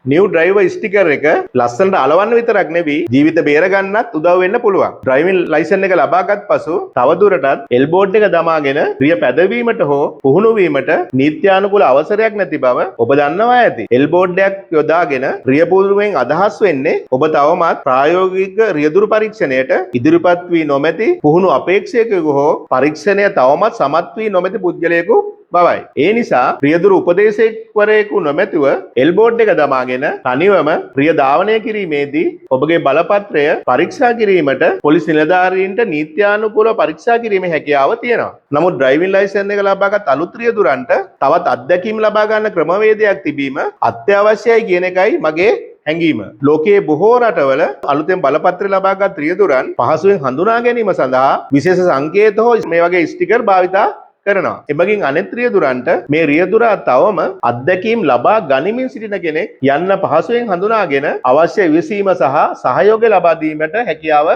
new driver sticker එක ලස්සනට අලවන්න විතරක් නෙවෙයි ජීවිත බේර ගන්නත් උදව් වෙන්න පුළුවන්. driving license එක ලබාගත් පසු තවදුරටත් elboard එක දමාගෙන රිය පැදවීමට හෝ පුහුණු වීමට නීත්‍යානුකූල අවසරයක් නැති බව ඔබ දන්නවා ඇති. elboard එකක් යොදාගෙන රිය පුහුණුවෙන් අදහස් වෙන්නේ ඔබ තවමත් ප්‍රායෝගික රියදුරු පරීක්ෂණයට ඉදිරිපත් වී නොමැති පුහුණු අපේක්ෂකයෙකු හෝ පරීක්ෂණය තවමත් සමත් වී නොමැති පුද්ගලයෙකු බවයි. ඒ නිසා රියදුරු උපදේශකවරයෙකු නොමැතිව එල්බෝඩ් එක දමාගෙන තනිවම රිය ධාවනය කිරීමේදී ඔබගේ බලපත්‍රය පරීක්ෂා කිරීමට පොලිස් නිලධාරීන්ට නීත්‍යානුකූලව පරීක්ෂා කිරීමේ හැකියාව තියෙනවා. නමුත් ඩ්‍රයිවිං ලයිසන්ස් එක ලබාගත් අලුත් රියදුරන්ට තවත් අත්දැකීම් ලබා ගන්න ක්‍රමවේදයක් තිබීම අත්‍යවශ්‍යයි කියන එකයි මගේ හැඟීම. ලෝකයේ බොහෝ රටවල අලුතෙන් බලපත්‍ර ලබාගත් රියදුරන් පහසුවෙන් හඳුනා ගැනීම සඳහා විශේෂ සංකේත හෝ මේ වගේ ස්ටිකර් භාවිතා කරනවා. එමගින් අනෙත් රියදුරන්ට මේ රියදුරා තවම අත්දැකීම් ලබා ගනිමින් සිටින කෙනෙක් යන්න පහසුවෙන් හඳුනාගෙන අවශ්‍ය විසීම සහ සහයෝගය ලබා දීමට හැකියාව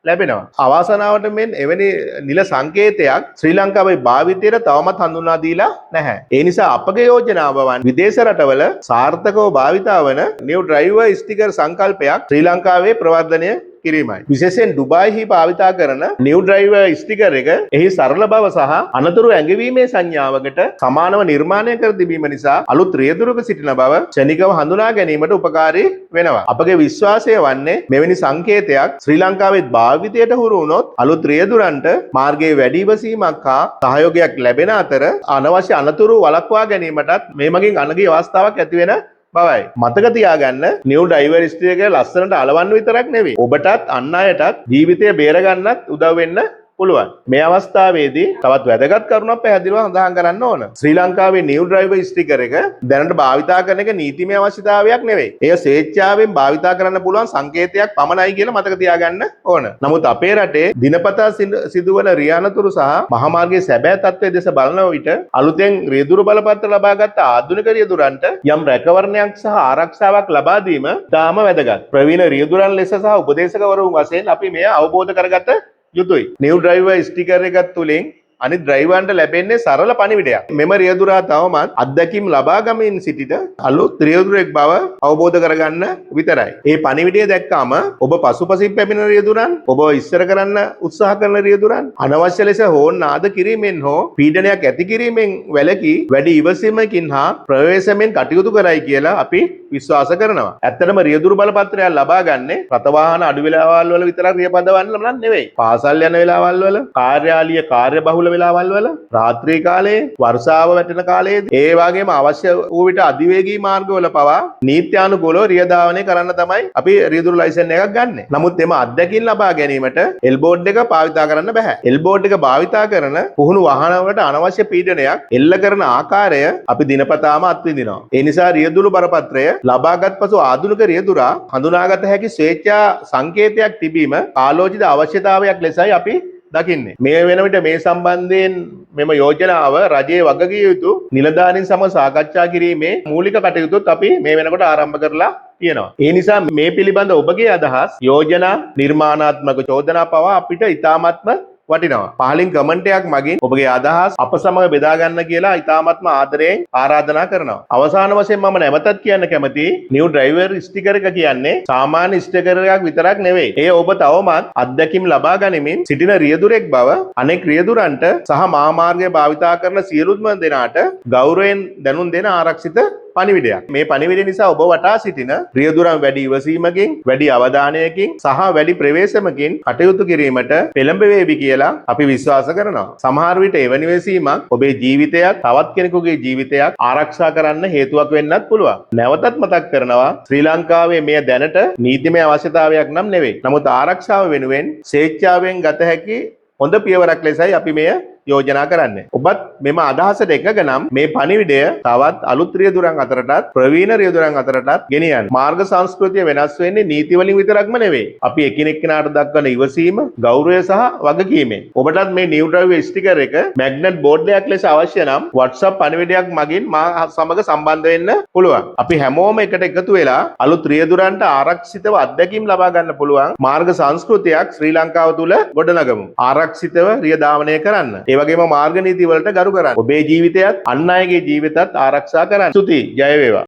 ලැබෙනවා. අවාසනාවට මෙන් එවැනි නිල සංකේතයක් ශ්‍රී ලංකාවේ භාවිතයට තවමත් හඳුන්වා දීලා නැහැ. ඒ නිසා අපගේ යෝජනාව වන් විදේශ රටවල සාර්ථකව භාවිතා වන new driver sticker සංකල්පයක් ශ්‍රී ලංකාවේ ප්‍රවර්ධනය කිරීමයි. විශේෂයෙන් ඩුබායිහි භාවිතා කරන new driver sticker එක එහි සරල බව සහ අනතුරු ඇඟවීමේ සංඥාවකට සමානව නිර්මාණය කර තිබීම නිසා අලුත් රියදුරක සිටින බව ක්ෂණිකව හඳුනා ගැනීමට උපකාරී වෙනවා. අපගේ විශ්වාසය වන්නේ මෙවැනි සංකේතයක් ශ්‍රී ලංකාවේ භාවිතයට හුරු වුණොත් අලුත් රියදුරන්ට මාර්ගයේ වැඩි ඉවසීමක් හා සහයෝගයක් ලැබෙන අතර අනවශ්‍ය අනතුරු වළක්වා ගැනීමටත් මේ මගින් අනගී අවස්ථාවක් ඇති වෙන බවයි. මතක තියාගන්න new driver sticker එක ලස්සනට අලවන්න විතරක් නෙවෙයි ඔබටත් අන් අයටත් ජීවිතය බේර ගන්නත් උදව් වෙන්න පුළුවන්. මේ අවස්ථාවේදී තවත් වැදගත් කරුණක් පැහැදිලිව සඳහන් කරන්න ඕන. ශ්‍රී ලංකාවේ new driver sticker එක දැනට භාවිතා කරන එක නීතිමය අවශ්‍යතාවයක් නෙවෙයි. එය ස්වේච්ඡාවෙන් භාවිතා කරන්න පුළුවන් සංකේතයක් පමණයි කියලා මතක තියාගන්න ඕන. නමුත් අපේ රටේ දිනපතා සිදුවන රියානතුරු සහ මහමාර්ගයේ සැබෑ තත්ත්වයේ දෙස බලන විට අලුතෙන් රියදුරු බලපත්‍ර ලබාගත් ආධුනික රියදුරන්ට යම් රැකවරණයක් සහ ආරක්ෂාවක් ලබා දීම තාම වැදගත්. ප්‍රවීණ රියදුරන් ලෙස සහ උපදේශකවරුන් වශයෙන් අපි මෙය අවබෝධ කරගත යුතුයි. new driver sticker එකත් තුලින් අනිත් ඩ්‍රයිවර්න්ට ලැබෙන්නේ සරල පණිවිඩයක්. මෙම රියදුරා තවමත් අත්දැකීම් ලබා ගමින් සිටින අලුත් රියදුරෙක් බව අවබෝධ කරගන්න විතරයි. මේ පණිවිඩය දැක්කාම ඔබ පසුපසින් පැමිණෙන රියදුරන්, ඔබ ඉස්සර කරන්න උත්සාහ කරන රියදුරන් අනවශ්‍ය ලෙස හෝන් නාද කිරීමෙන් හෝ පීඩනයක් ඇති කිරීමෙන් වැළකී වැඩි ඉවසීමකින් හා ප්‍රවේශමෙන් කටයුතු කරයි කියලා අපි විශ්වාස කරනවා. ඇත්තටම රියදුරු බලපත්‍රයක් ලබා ගන්නේ රථ වාහන අඩු වෙලාවල් වල විතරක් රිය පදවන්න නම් නෙවෙයි. පාසල් යන වෙලාවල් වල, කාර්යාලීය කාර්යබහුල වෙලාවල් වල, රාත්‍රී කාලයේ, වර්ෂාව වැටෙන කාලයේදී, ඒ වගේම අවශ්‍ය වූ විට අධිවේගී මාර්ගවල පවා නීත්‍යානුකූලව රිය ධාවනය කරන්න තමයි අපි රියදුරු ලයිසන් එකක් ගන්නෙ. නමුත් එම අත්දැකීම් ලබා ගැනීමට එල්බෝඩ් එක භාවිතා කරන්න බෑ. එල්බෝඩ් එක භාවිතා කරන පුහුණු වාහනවලට අනවශ්‍ය පීඩනයක් එල්ල කරන ආකාරය අපි දිනපතාම අත්විඳිනවා. ඒ නිසා රියදුරු බරපත්‍රය ලබාගත් පසු ආධුනික රියදුරා හඳුනාගත හැකි ස්වේච්ඡා සංකේතයක් තිබීම කාලෝචිත අවශ්‍යතාවයක් ලෙසයි අපි දකින්නේ. මේ වෙන විට මේ සම්බන්ධයෙන් මෙම යෝජනාව රජයේ වගකිය යුතු නිලධාරීන් සමග සාකච්ඡා කිරීමේ මූලික කටයුතුත් අපි මේ වෙනකොට ආරම්භ කරලා තියෙනවා. ඒ නිසා මේ පිළිබඳ ඔබගේ අදහස්, යෝජනා, නිර්මාණාත්මක චෝදනා පවා අපිට ඉතාමත්ම වටිනවා. පහලින් කමෙන්ට් එකක් මගින් ඔබගේ අදහස් අප සමග බෙදා ගන්න කියලා ඉතාමත්ම ආදරයෙන් ආරාධනා කරනවා. අවසාන වශයෙන් මම නැවතත් කියන්න කැමතියි new driver sticker එක කියන්නේ සාමාන්‍ය ස්ටිකර් එකක් විතරක් නෙවෙයි. ඒ ඔබ තවමත් අත්දැකීම් ලබා ගනිමින් සිටින රියදුරෙක් බව අනෙක් රියදුරන්ට සහ මහාමාර්ගය භාවිතා කරන සියලුම දෙනාට ගෞරවයෙන් දැනුම් දෙන ආරක්ෂිත පණිවිඩයක්. මේ පණිවිඩය නිසා ඔබ වටා සිටින රියදුරන් වැඩි ඉවසීමකින්, වැඩි අවධානයකින් සහ වැඩි ප්‍රවේශමකින් කටයුතු කිරීමට පෙළඹ වේවි කියලා අපි විශ්වාස කරනවා. සමහර විට එවැනි වෙසීමක් ඔබේ ජීවිතයත් තවත් කෙනෙකුගේ ජීවිතයක් ආරක්ෂා කරන්න හේතුවක් වෙන්නත් පුළුවන්. නැවතත් මතක් කරනවා ශ්‍රී ලංකාවේ මෙය දැනට නීතිමය අවශ්‍යතාවයක් නම් නෙවෙයි. නමුත් ආරක්ෂාව වෙනුවෙන් ස්වේච්ඡාවෙන් ගත හැකි හොඳ පියවරක් ලෙසයි අපි මෙය යෝජනා කරන්නේ. ඔබත් මෙම අදහසට එකග නම් මේ පණිවිඩය තවත් අලුත් රියදුරන් අතරටත් ප්‍රවීණ රියදුරන් අතරටත් ගෙනියන්න. මාර්ග සංස්කෘතිය වෙනස් වෙන්නේ නීති වලින් විතරක්ම නෙවෙයි. අපි එකිනෙක කෙනාට දක්වන ඉවසීම, ගෞරවය සහ වගකීමෙන්. ඔබටත් මේ new driver sticker එක මැග්නට් බෝඩ් එකක් ලෙස අවශ්‍ය නම් WhatsApp පණිවිඩයක් මගින් මා සමග සම්බන්ධ වෙන්න පුළුවන්. අපි හැමෝම එකට එකතු වෙලා අලුත් රියදුරන්ට ආරක්ෂිතව අත්දැකීම් ලබා ගන්න පුළුවන් මාර්ග සංස්කෘතියක් ශ්‍රී ලංකාව තුල ගොඩනගමු. ආරක්ෂිතව රිය ධාවනය කරන්න. ඒ වගේම මාර්ග නීති වලට ගරු කරන්න. ඔබේ ජීවිතයත් අන් අයගේ ජීවිතත් ආරක්ෂා කරන්න. ස්තුතියි. ජය වේවා.